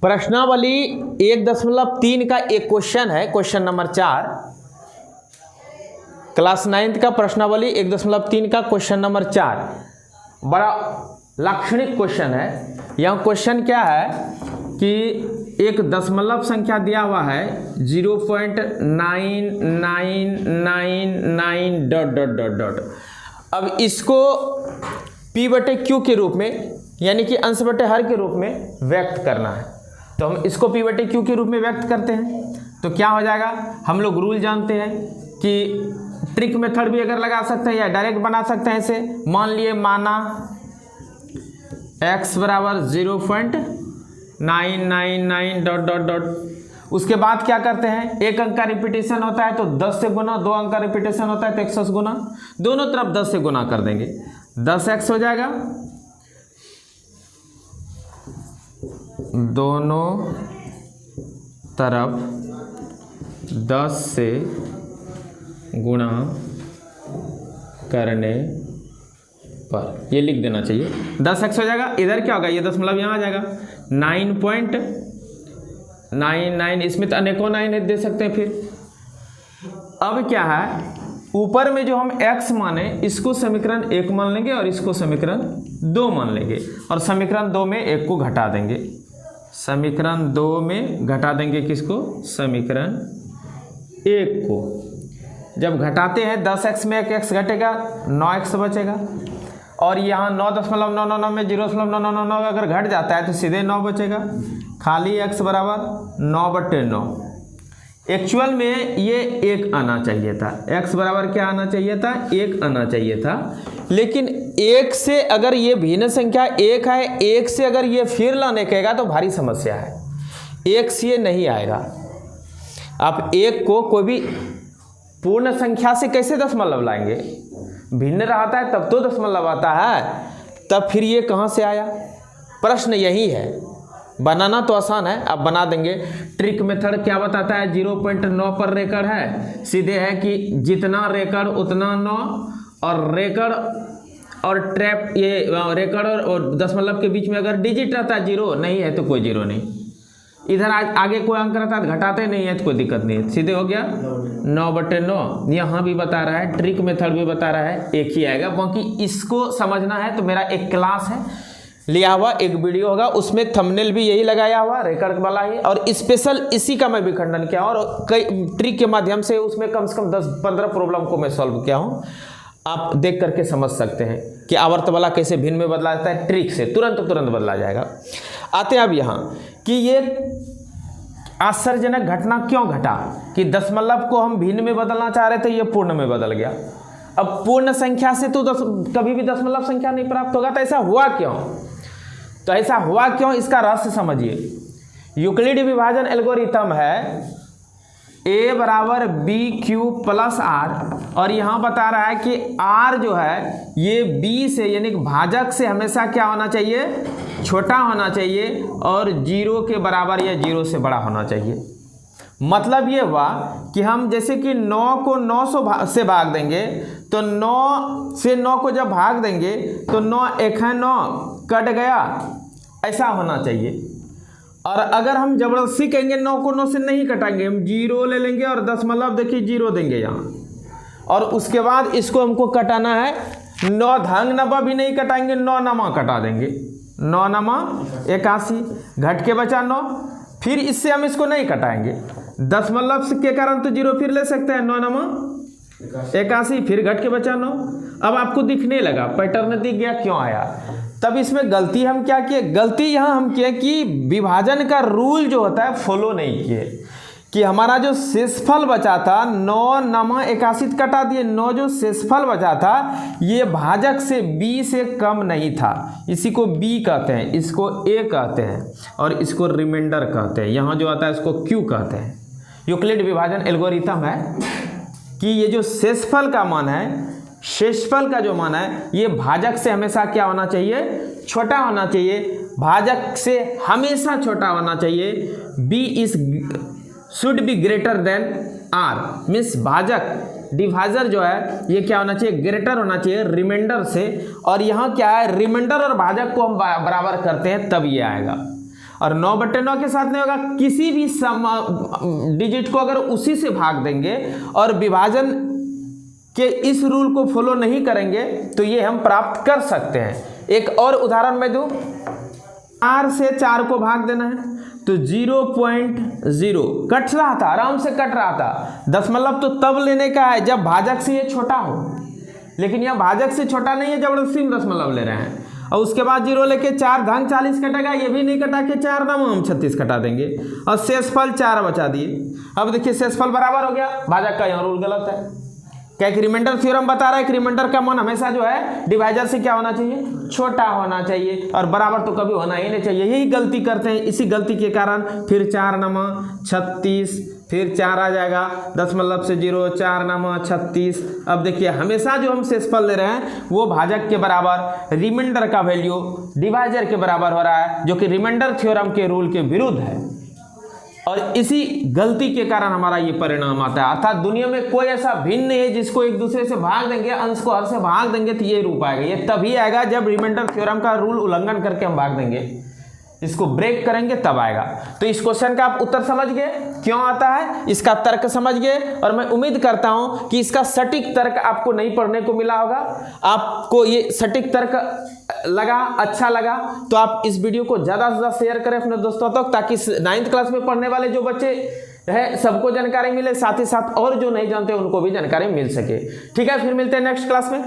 प्रश्नावली 1.3 का एक क्वेश्चन है, क्वेश्चन नंबर 4, क्लास 9 का प्रश्नावली 1.3 का क्वेश्चन नंबर 4। बड़ा लाक्षणिक क्वेश्चन है। यह क्वेश्चन क्या है कि एक दशमलव संख्या दिया हुआ है 0.9999 डॉट डॉट डॉट डॉट। अब इसको P बटे Q के रूप में यानी कि अंश बटे हर के रूप में व्यक्त करना है। तो हम इसको P बटे Q के रूप में व्यक्त करते हैं तो क्या हो जाएगा, हम लोग रूल जानते हैं कि ट्रिक मेथड भी अगर लगा सकते हैं या डायरेक्ट बना सकते हैं इसे। मान लिए माना x बराबर 0.999 डॉट डॉट डॉट। उसके बाद क्या करते हैं, एक अंक का रिपीटेशन होता है तो 10 से गुना, 2 अंक का रिपीटेशन होता है तो 100 से गुना, दोनों तरफ 10 से गुना कर देंगे, 10x हो जाएगा। दोनों तरफ 10 से गुणा करने पर ये लिख देना चाहिए, 10x हो जाएगा। इधर क्या होगा, ये दशमलव यहाँ आ जाएगा 9.99। इसमें तो अनेकों 9 दे सकते हैं। फिर अब क्या है, ऊपर में जो हम x माने इसको समीकरण 1 मान लेंगे और इसको समीकरण 2 मान लेंगे और समीकरण 2 में 1 को घटा देंगे। समीकरण 2 में घटा देंगे किसको, समीकरण 1 को। जब घटाते हैं 10x में 1x घटेगा, 9x बचेगा और यहाँ 9.999 में 0.999 अगर घट जाता है तो सीधे 9 बचेगा। खाली x बराबर 9/9। एक्चुअल में ये 1 आना चाहिए था, x बराबर क्या आना चाहिए था, 1 आना चाहिए था। लेकिन 1 से अगर ये भिन्न संख्या 1 है, 1 से अगर ये फिर लाने कहेगा तो भारी समस्या है। 1 से ये नहीं आएगा। आप 1 को कोई भी पूर्ण संख्या से कैसे दशमलव लाएंगे, भिन्न रहता है तब तो दशमलव आता है, तब फिर ये कहाँ से आया। प्रश्न यही है। बनाना तो आसान है, आप बना देंगे। ट्रिक मेथड क्या बताता है, 0.9 पर रेकड़ है, सीधे है कि जितना रेकड़ उतना 9 और रेकड़ और ट्रैप, ये रेकड़ और दशमलव के बीच में अगर डिजिट रहता है 0 नहीं है तो कोई 0 नहीं। इधर आगे कोई अंक रहता है घटाते नहीं है तो कोई दिक्कत नहीं है, सीधे हो गया 9/9। यहाँ भी बता रहा है, ट्रिक मेथड भी बता रहा है, एक ही आएगा। बाकी इसको समझना है तो मेरा एक क्लास है लिया हुआ, एक वीडियो होगा, उसमें थंबनेल भी यही लगाया हुआ रेकड़ वाला ही, और स्पेशल इसी का मैं भी खंडन किया हूँ और कई ट्रिक के माध्यम से उसमें कम से कम 10-15 प्रॉब्लम को मैं सॉल्व किया हूँ। आप देख करके समझ सकते हैं कि आवर्त वाला कैसे भिन्न में बदला जाता है, ट्रिक से तुरंत बदला जाएगा। आते हैं अब यहाँ कि ये आश्चर्यजनक घटना क्यों घटा कि दशमलव को हम भिन्न में बदलना चाह रहे थे, ये पूर्ण में बदल गया। अब पूर्ण संख्या से तो कभी भी दशमलव संख्या नहीं प्राप्त होगा, तो ऐसा हुआ क्यों, तो ऐसा हुआ क्यों, इसका रहस्य समझिए। यूक्लिड विभाजन एल्गोरिथम है a बराबर BQ प्लस R, और यहाँ बता रहा है कि R जो है ये B से यानी भाजक से हमेशा क्या होना चाहिए, छोटा होना चाहिए और 0 के बराबर या 0 से बड़ा होना चाहिए। मतलब ये हुआ कि हम जैसे कि 9 को 900 से भाग देंगे तो 9 से 9 को जब भाग देंगे तो 9 1 है 9 कट गया, ऐसा होना चाहिए। और अगर हम जबरदस्ती कहेंगे 9 को 9 से नहीं कटाएंगे, हम 0 ले लेंगे और दशमलव देखिए 0 देंगे यहाँ, और उसके बाद इसको हमको कटाना है 9 धंग नवा भी नहीं कटाएंगे, 9 नमा कटा देंगे, 9 नमा 81 घट के बचा 9। फिर इससे हम इसको नहीं कटाएंगे, दशमलव के कारण तो 0 फिर ले सकते हैं, 9 नमा 81 फिर घट के बचा 9। अब आपको दिखने लगा, पैटर्न दिख गया क्यों आया। तब इसमें गलती हम क्या किए, गलती यहाँ हम किए कि विभाजन का रूल जो होता है फॉलो नहीं किए, कि हमारा जो शेषफल बचा था 9 नमा 81 कटा दिए, 9 जो शेषफल बचा था ये भाजक से b से कम नहीं था। इसी को b कहते हैं, इसको a कहते हैं और इसको रिमाइंडर कहते हैं। यहाँ जो आता है इसको q कहते हैं। यूक्लिड विभाजन एल्गोरिथम है कि ये जो शेषफल का मान है, शेषफल का जो मान है ये भाजक से हमेशा क्या होना चाहिए, छोटा होना चाहिए। भाजक से हमेशा छोटा होना चाहिए। b is should be greater than r, means भाजक डिवाइजर जो है ये क्या होना चाहिए, ग्रेटर होना चाहिए रिमाइंडर से। और यहाँ क्या है, रिमाइंडर और भाजक को हम बराबर करते हैं तब ये आएगा। और 9/9 के साथ नहीं होगा, किसी भी डिजिट को अगर उसी से भाग देंगे और विभाजन के इस रूल को फॉलो नहीं करेंगे तो ये हम प्राप्त कर सकते हैं। एक और उदाहरण मैं दूं, 4 से 4 को भाग देना है तो 0.0 कट रहा था, आराम से कट रहा था। दशमलव तो तब लेने का है जब भाजक से ये छोटा हो, लेकिन यह भाजक से छोटा नहीं है, जबरदस्ती में दशमलव ले रहे हैं। और उसके बाद 0 लेके 4 धन 40 कटेगा, ये भी नहीं कटा के 4 नम हम 36 कटा देंगे और शेषफल 4 बचा दिए। अब देखिए शेषफल बराबर हो गया, भाजक का यहाँ रूल गलत है। क्या कि रिमाइंडर थ्योरम बता रहा है कि रिमाइंडर का मान हमेशा जो है डिवाइजर से क्या होना चाहिए, छोटा होना चाहिए, और बराबर तो कभी होना ही नहीं चाहिए। यही गलती करते हैं, इसी गलती के कारण फिर 4 नम 36, फिर 4 आ जाएगा, दशमलव से 0, 4 नम 36। अब देखिए हमेशा जो हम शेषफल ले रहे हैं वो भाजक के बराबर, रिमाइंडर का वैल्यू डिवाइजर के बराबर हो रहा है, जो कि रिमाइंडर थ्योरम के रूल के विरुद्ध है। और इसी गलती के कारण हमारा ये परिणाम आता है। अर्थात दुनिया में कोई ऐसा भिन्न नहीं है जिसको एक दूसरे से भाग देंगे, अंश को हर से भाग देंगे तो ये रूप आएगा। ये तभी आएगा जब रिमाइंडर थ्योरम का रूल उल्लंघन करके हम भाग देंगे, इसको ब्रेक करेंगे तब आएगा। तो इस क्वेश्चन का आप उत्तर समझ गए क्यों आता है, इसका तर्क समझ गए, और मैं उम्मीद करता हूं कि इसका सटीक तर्क आपको नहीं पढ़ने को मिला होगा। आपको ये सटीक तर्क लगा, अच्छा लगा तो आप इस वीडियो को ज़्यादा से ज़्यादा शेयर करें अपने दोस्तों तक, ताकि 9th क्लास में पढ़ने वाले जो बच्चे हैं सबको जानकारी मिले, साथ ही साथ और जो नहीं जानते उनको भी जानकारी मिल सके। ठीक है, फिर मिलते हैं नेक्स्ट क्लास में।